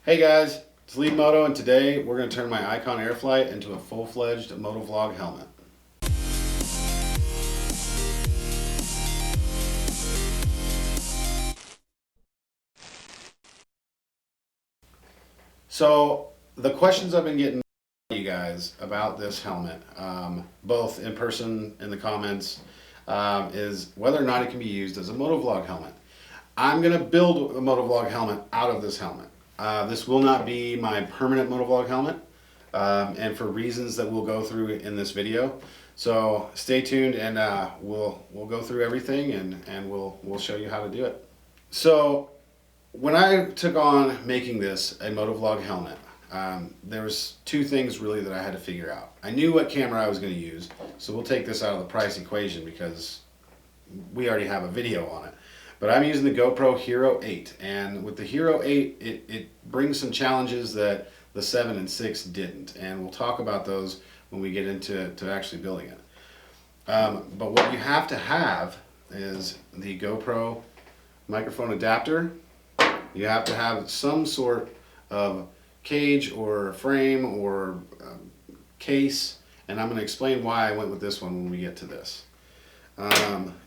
Hey guys, it's Lee Moto, and today we're going to turn my Icon Airflite into a full-fledged motovlog helmet. So the questions I've been getting from you guys about this helmet, both in person in the comments, is whether or not it can be used as a motovlog helmet. I'm going to build a motovlog helmet out of this helmet. This will not be my permanent motovlog helmet, and for reasons that we'll go through in this video. So stay tuned, and we'll go through everything, and we'll show you how to do it. So when I took on making this a motovlog helmet, there was two things really that I had to figure out. I knew what camera I was going to use, so we'll take this out of the price equation because we already have a video on it. But I'm using the GoPro Hero 8, and with the Hero 8, it brings some challenges that the 7 and 6 didn't, and we'll talk about those when we get into actually building it. But what you have to have is the GoPro microphone adapter. You have to have some sort of cage or frame or case, and I'm going to explain why I went with this one when we get to this.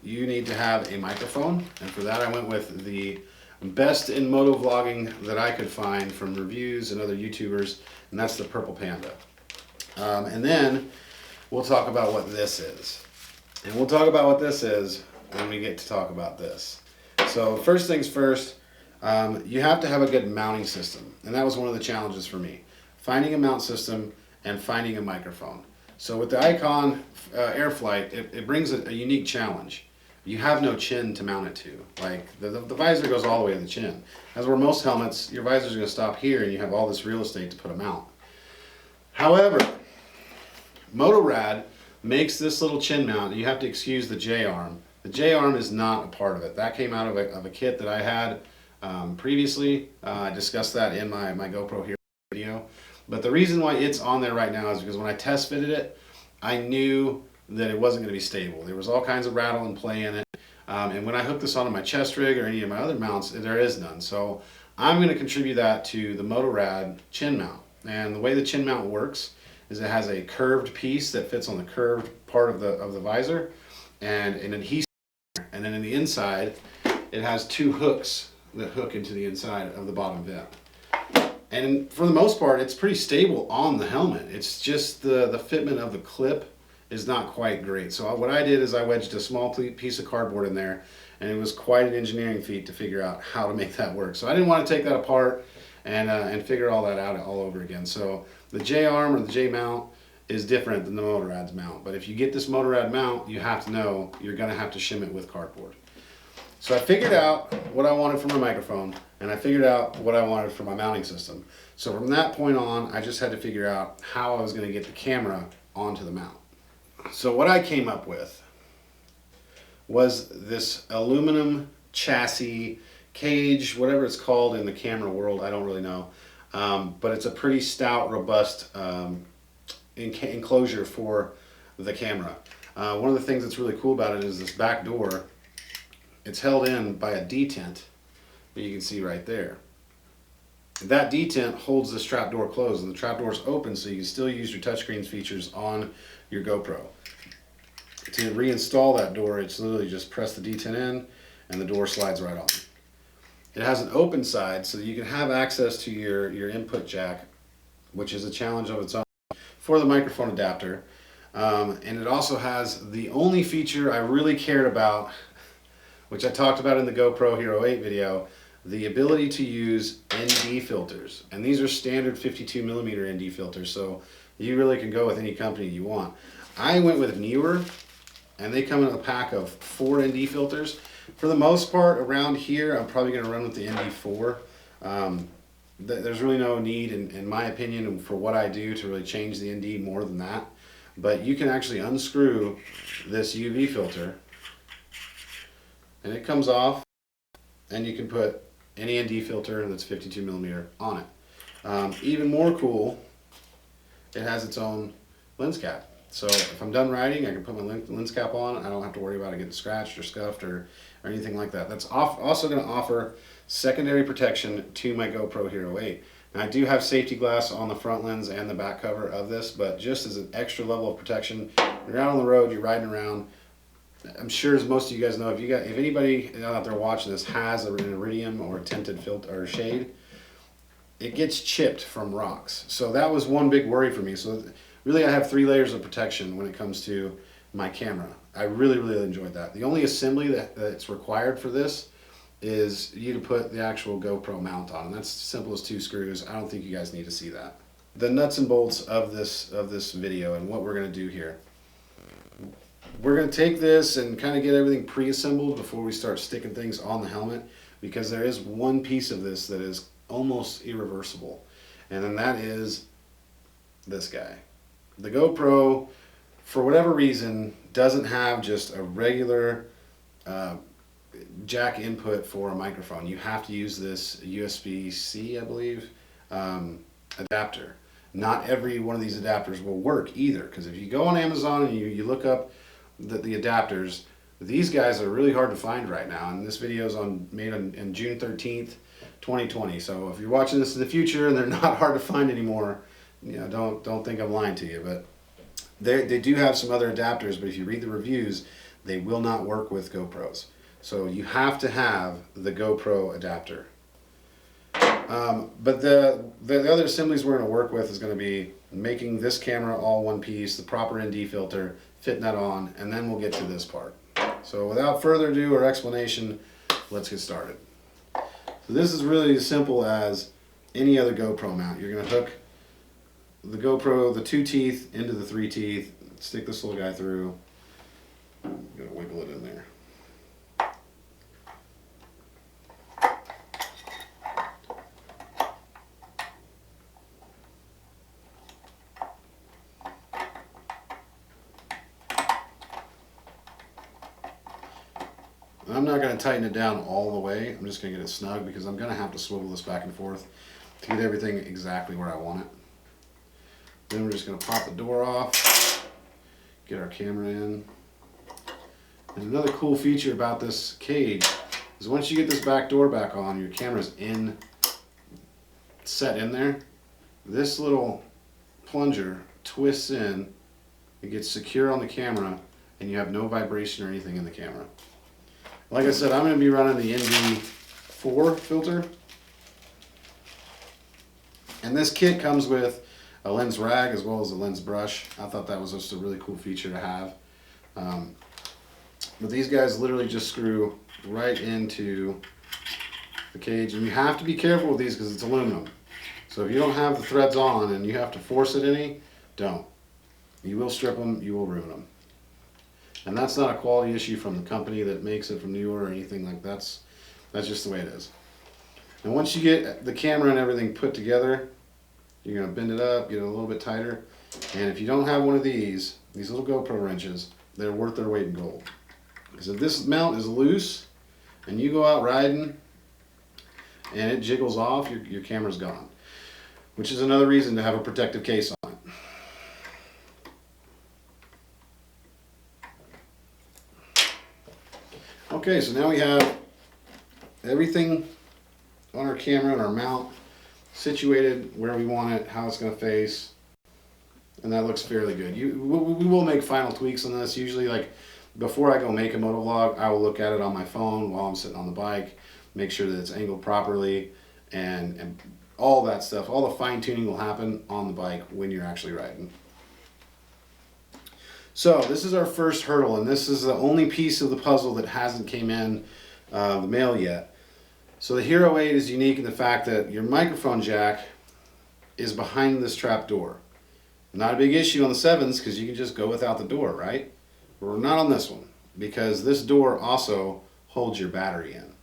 You need to have a microphone, and for that I went with the best in motovlogging that I could find from reviews and other YouTubers, and that's the Purple Panda. And then we'll talk about what this is. And we'll talk about what this is when we get to talk about this. So first things first, you have to have a good mounting system, and that was one of the challenges for me. Finding a mount system and finding a microphone. So with the Icon Airflite, it brings a unique challenge. You have no chin to mount it to. Like the visor goes all the way to the chin. As where most helmets, your visor is going to stop here and you have all this real estate to put a mount. However, Motorad makes this little chin mount, and you have to excuse the J-arm. The J-arm is not a part of it. That came out of a kit that I had previously. I discussed that in my GoPro Hero video. But the reason why it's on there right now is because when I test fitted it, I knew that it wasn't going to be stable. There was all kinds of rattle and play in it. And when I hook this onto my chest rig or any of my other mounts, there is none. So I'm going to contribute that to the Motorad chin mount. And the way the chin mount works is it has a curved piece that fits on the curved part of the visor and an adhesive. And then in the inside, it has two hooks that hook into the inside of the bottom vent. And for the most part, it's pretty stable on the helmet. It's just the fitment of the clip is not quite great. So what I did is I wedged a small piece of cardboard in there, and it was quite an engineering feat to figure out how to make that work. So I didn't want to take that apart and figure all that out all over again. So the J-arm or the J-mount is different than the Motorad's mount. But if you get this Motorad mount, you have to know you're going to have to shim it with cardboard. So I figured out what I wanted for my microphone, and I figured out what I wanted for my mounting system. So from that point on, I just had to figure out how I was going to get the camera onto the mount. So what I came up with was this aluminum chassis cage, whatever it's called in the camera world, I don't really know. But it's a pretty stout, robust enclosure for the camera. One of the things that's really cool about it is this back door. It's held in by a detent that you can see right there. That detent holds the strap door closed, and the trap door is open, so you can still use your touchscreen features on your GoPro. To reinstall that door, it's literally just press the detent in and the door slides right on. It has an open side so that you can have access to your input jack, which is a challenge of its own, for the microphone adapter. And it also has the only feature I really cared about, which I talked about in the GoPro Hero 8 video, the ability to use ND filters. And these are standard 52mm ND filters, so you really can go with any company you want. I went with Newer, and they come in a pack of 4 ND filters. For the most part, around here, I'm probably going to run with the ND4. There's really no need, in my opinion, and for what I do, to really change the ND more than that. But you can actually unscrew this UV filter, and it comes off, and you can put any ND filter that's 52mm on it. Even more cool, it has its own lens cap. So if I'm done riding, I can put my lens cap on. I don't have to worry about it getting scratched or scuffed or anything like that. That's also going to offer secondary protection to my GoPro Hero 8. Now I do have safety glass on the front lens and the back cover of this, but just as an extra level of protection, you're out on the road, you're riding around. I'm sure, as most of you guys know, if anybody out there watching this has an iridium or a tinted filter or shade, it gets chipped from rocks. So that was one big worry for me. So really I have 3 layers of protection when it comes to my camera. I really enjoyed that. The only assembly that's required for this is you to put the actual GoPro mount on, and that's simple as 2 screws. I don't think you guys need to see that. The nuts and bolts of this video and what we're going to do here. We're going to take this and kind of get everything pre-assembled before we start sticking things on the helmet, because there is one piece of this that is almost irreversible, and then that is this guy. The GoPro, for whatever reason, doesn't have just a regular jack input for a microphone. You have to use this USB-C, I believe, adapter. Not every one of these adapters will work either, because if you go on Amazon and you look up the adapters, these guys are really hard to find right now, and this video is made on June 13th, 2020. So if you're watching this in the future and they're not hard to find anymore, you know, don't think I'm lying to you. But they do have some other adapters, but if you read the reviews, they will not work with GoPros. So you have to have the GoPro adapter. But the other assemblies we're going to work with is going to be making this camera all one piece, the proper ND filter, fitting that on, and then we'll get to this part. So without further ado or explanation, let's get started. So this is really as simple as any other GoPro mount. You're going to hook the GoPro, the 2 teeth, into the 3 teeth, stick this little guy through, I'm going to wiggle it in there. I'm not going to tighten it down all the way. I'm just going to get it snug, because I'm going to have to swivel this back and forth to get everything exactly where I want it. Then we're just going to pop the door off, get our camera in. And another cool feature about this cage is once you get this back door back on, your camera's set in there. This little plunger twists in, it gets secure on the camera, and you have no vibration or anything in the camera. Like I said, I'm going to be running the ND4 filter. And this kit comes with a lens rag as well as a lens brush. I thought that was just a really cool feature to have. But these guys literally just screw right into the cage. And you have to be careful with these because it's aluminum. So if you don't have the threads on and you have to force it any, don't. You will strip them, you will ruin them. And that's not a quality issue from the company that makes it, from New York or anything like that. That's just the way it is. And once you get the camera and everything put together, you're going to bend it up, get it a little bit tighter. And if you don't have one of these little GoPro wrenches, they're worth their weight in gold. Because if this mount is loose and you go out riding and it jiggles off, your camera's gone. Which is another reason to have a protective case on it. Okay, so now we have everything on our camera and our mount situated where we want it, how it's going to face, and that looks fairly good. We will make final tweaks on this. Usually, like before I go make a motovlog, I will look at it on my phone while I'm sitting on the bike, make sure that it's angled properly, and all that stuff. All the fine tuning will happen on the bike when you're actually riding. So this is our first hurdle, and this is the only piece of the puzzle that hasn't came in the mail yet. So the Hero 8 is unique in the fact that your microphone jack is behind this trap door. Not a big issue on the 7s because you can just go without the door, right? But we're not on this one because this door also holds your battery in.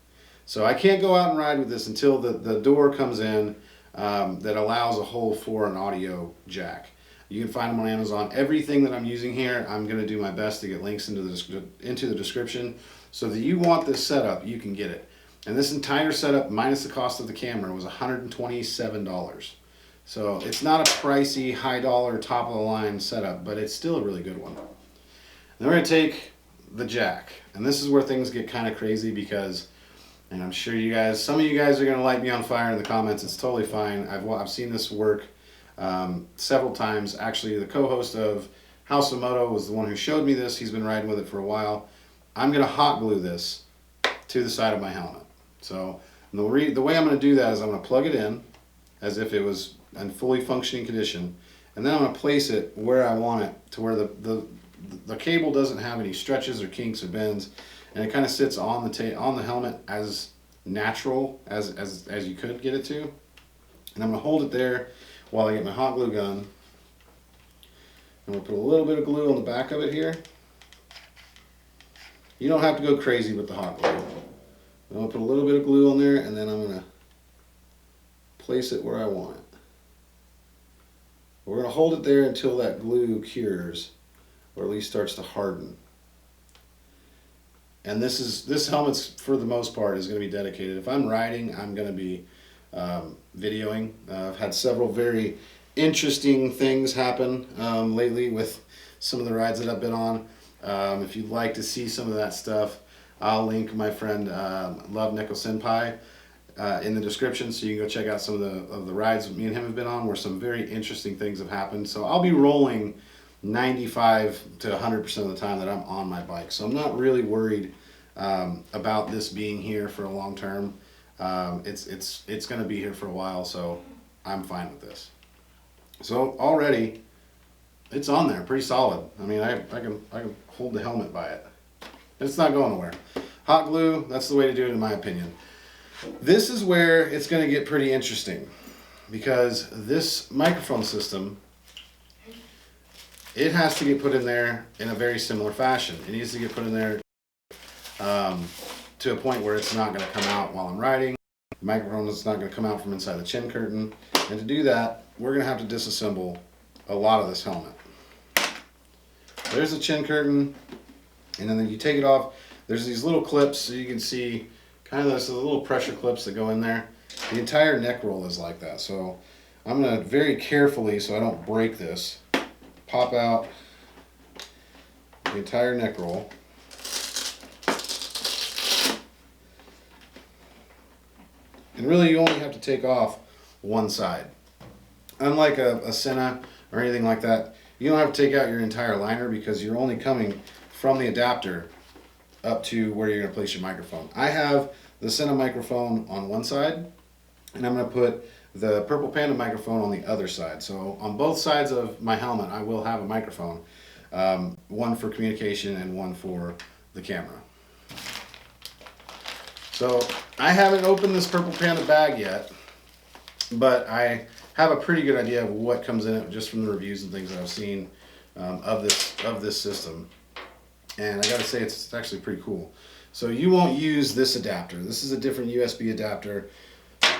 So I can't go out and ride with this until the door comes in that allows a hole for an audio jack. You can find them on Amazon. Everything that I'm using here, I'm going to do my best to get links into the description. So if you want this setup, you can get it. And this entire setup, minus the cost of the camera, was $127. So it's not a pricey, high dollar, top of the line setup, but it's still a really good one. Then we're going to take the jack. And this is where things get kind of crazy because And I'm sure you guys, some of you guys are going to light me on fire in the comments. It's totally fine. I've seen this work several times. Actually, the co-host of House of Moto was the one who showed me this. He's been riding with it for a while. I'm going to hot glue this to the side of my helmet. So the way I'm going to do that is I'm going to plug it in as if it was in fully functioning condition. And then I'm going to place it where I want it, to where the cable doesn't have any stretches or kinks or bends, and it kind of sits on the helmet as natural as you could get it to. And I'm going to hold it there while I get my hot glue gun. I'm going to put a little bit of glue on the back of it here. You don't have to go crazy with the hot glue. I'm going to put a little bit of glue on there, and then I'm going to place it where I want it. We're going to hold it there until that glue cures, or at least starts to harden. And this helmet's, for the most part, is going to be dedicated. If I'm riding, I'm going to be videoing. I've had several very interesting things happen lately with some of the rides that I've been on. If you'd like to see some of that stuff, I'll link my friend Luvnekosenpai in the description, so you can go check out some of the rides me and him have been on, where some very interesting things have happened. So I'll be rolling 95 to 100% of the time that I'm on my bike. So I'm not really worried about this being here for a long term. It's going to be here for a while, so I'm fine with this. So already it's on there pretty solid. I mean, I can hold the helmet by it. It's not going nowhere. Hot glue, that's the way to do it in my opinion. This is where it's going to get pretty interesting, because this microphone system, it has to get put in there in a very similar fashion. It needs to get put in there to a point where it's not going to come out while I'm riding. The microphone is not going to come out from inside the chin curtain. And to do that, we're going to have to disassemble a lot of this helmet. There's the chin curtain, and then you take it off. There's these little clips, so you can see kind of those little pressure clips that go in there. The entire neck roll is like that. So I'm going to very carefully, so I don't break this, pop out the entire neck roll. And really you only have to take off one side. Unlike a Senna or anything like that, you don't have to take out your entire liner, because you're only coming from the adapter up to where you're going to place your microphone. I have the Senna microphone on one side, and I'm going to put the Purple Panda microphone on the other side. So on both sides of my helmet, I will have a microphone, one for communication and one for the camera. So I haven't opened this Purple Panda bag yet, but I have a pretty good idea of what comes in it just from the reviews and things that I've seen of this system. And I gotta say, it's actually pretty cool. So you won't use this adapter. This is a different USB adapter.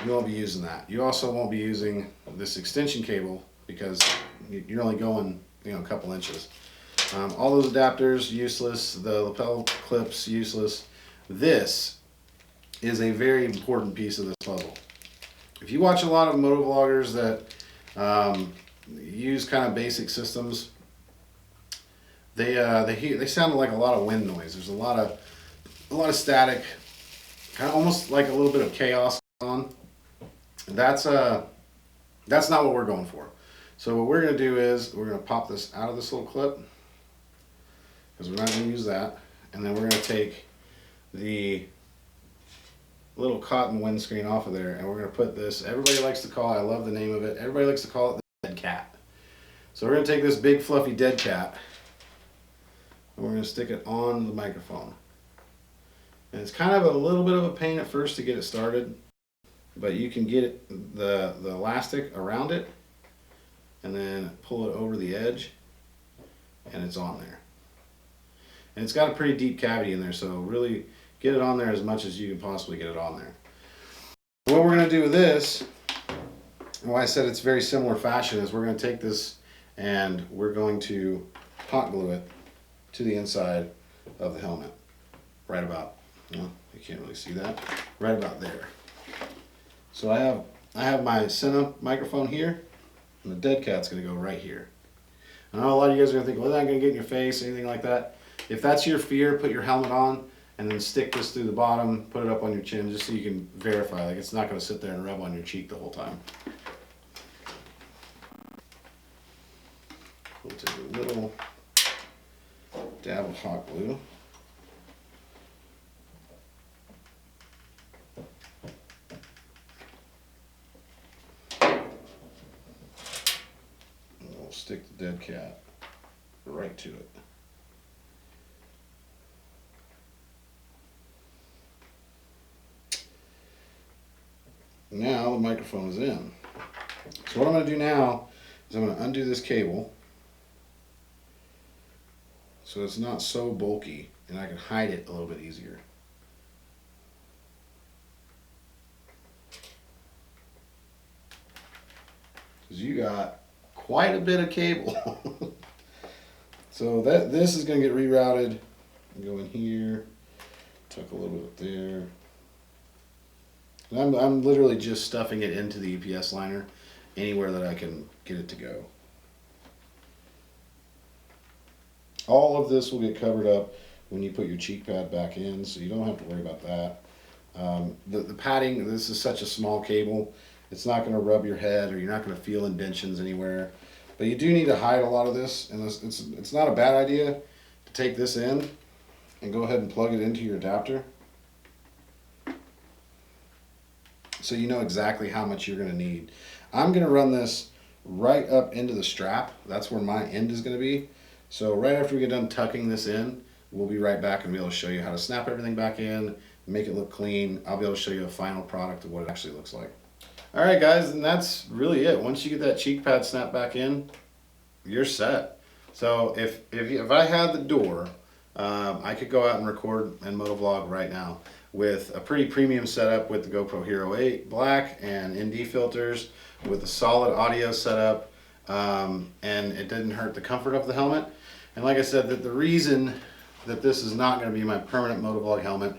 You won't be using that. You also won't be using this extension cable, because you're only going, a couple inches. All those adapters, useless. The lapel clips, useless. This is a very important piece of this puzzle. If you watch a lot of motovloggers that use kind of basic systems, they sound like a lot of wind noise. There's a lot of static, kind of almost like a little bit of chaos on. That's not what we're going for. So what we're going to do is we're going to pop this out of this little clip, because we're not going to use that, and then we're going to take the little cotton windscreen off of there, and we're going to put this, everybody likes to call it, I love the name of it, everybody likes to call it the dead cat. So we're going to take this big fluffy dead cat, and we're going to stick it on the microphone. And it's kind of a little bit of a pain at first to get it started, but you can get it, the elastic around it, and then pull it over the edge, and it's on there. And it's got a pretty deep cavity in there, so really get it on there as much as you can possibly get it on there. What we're going to do with this, and why I said it's very similar fashion, is we're going to take this and we're going to hot glue it to the inside of the helmet. Right about, well, you can't really see that, right about there. So I have my Senna microphone here, and the dead cat's going to go right here. I know a lot of you guys are going to think, well, that's not going to get in your face or anything like that. If that's your fear, put your helmet on and then stick this through the bottom, put it up on your chin just so you can verify, like it's not going to sit there and rub on your cheek the whole time. We'll take a little dab of hot glue. And we'll stick the dead cat right to it. Now the microphone is in. So what I'm going to do now is I'm going to undo this cable so it's not so bulky and I can hide it a little bit easier. Because you got quite a bit of cable. So this is going to get rerouted. Go in here, tuck a little bit up there. And I'm literally just stuffing it into the UPS liner anywhere that I can get it to go. All of this will get covered up when you put your cheek pad back in, so you don't have to worry about that. The padding, this is such a small cable, it's not going to rub your head or you're not going to feel indentions anywhere. But you do need to hide a lot of this, and it's not a bad idea to take this in and go ahead and plug it into your adapter. So you know exactly how much you're going to need. I'm going to run this right up into the strap. That's where my end is going to be. So right after we get done tucking this in, we'll be right back and be able to show you how to snap everything back in, make it look clean. I'll be able to show you a final product of what it actually looks like. All right, guys, and that's really it. Once you get that cheek pad snapped back in, you're set. So if I had the door, I could go out and record and motovlog right now with a pretty premium setup with the GoPro Hero 8 Black and ND filters with a solid audio setup, and it didn't hurt the comfort of the helmet. And like I said, the reason that this is not going to be my permanent motovlog helmet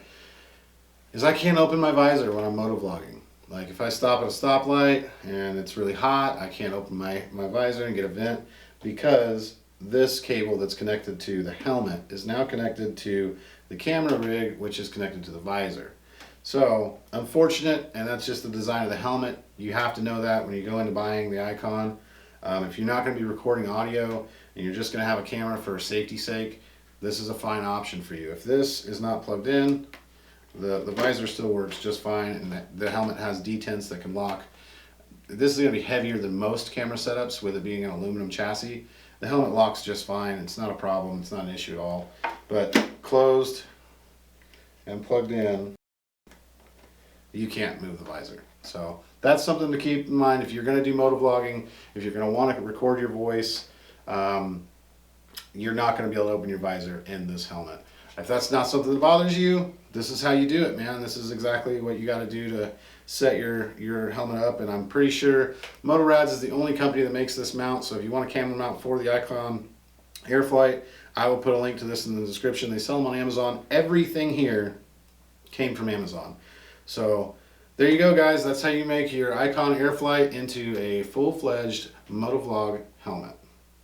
is I can't open my visor when I'm motovlogging. Like if I stop at a stoplight and it's really hot, I can't open my visor and get a vent because this cable that's connected to the helmet is now connected to the camera rig, which is connected to the visor. So unfortunate, and that's just the design of the helmet. You have to know that when you go into buying the Icon. If you're not going to be recording audio and you're just going to have a camera for safety's sake, this is a fine option for you. If this is not plugged in, the visor still works just fine, and the helmet has detents that can lock. This is going to be heavier than most camera setups with it being an aluminum chassis. The helmet locks just fine. It's not a problem. It's not an issue at all. But closed and plugged in, you can't move the visor. So that's something to keep in mind if you're going to do motovlogging, if you're going to want to record your voice. You're not going to be able to open your visor in this helmet. If that's not something that bothers you, this is how you do it, man. This is exactly what you got to do to set your helmet up. And I'm pretty sure Motorads is the only company that makes this mount. So if you want a camera mount for the Icon Airflite, I will put a link to this in the description. They sell them on Amazon. Everything here came from Amazon. So there you go, guys. That's how you make your Icon Airflite into a full-fledged motovlog helmet.